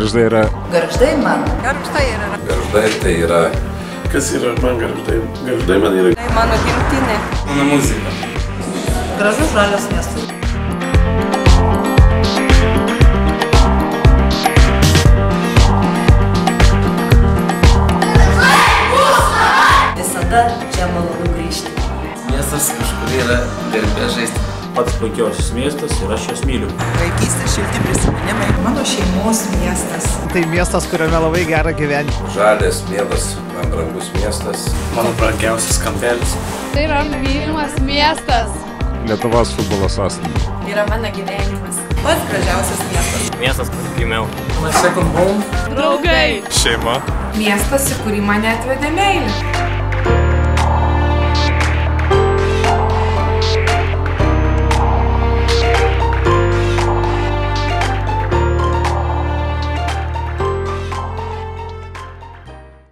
Gargždai yra. Gargždai man. Gargždai yra. Gargždai tai yra. Kas yra man Gargždai? Gargždai man yra. Tai mano gimtinė. Mano muzika. Gražus žalias miestas. Visada čia malonu grįžti. Miestas kažkur yra garbė žaisti. Pats puikiausias miestas ir aš juos myliu. Vaikystės šilti prisiminimai. Mano šeimos miestas. Tai miestas, kuriame labai gera gyventi. Žalias, mielas, man brangus miestas. Mano brangiausias kampelis. Tai yra mylimas miestas. Lietuvos futbolo sostinė. Yra mano gyvenimas. Pats gražiausias miestas. Miestas, kur gimiau. My second home. Draugai. Šeima. Miestas, į kurį mane atvedė meilė.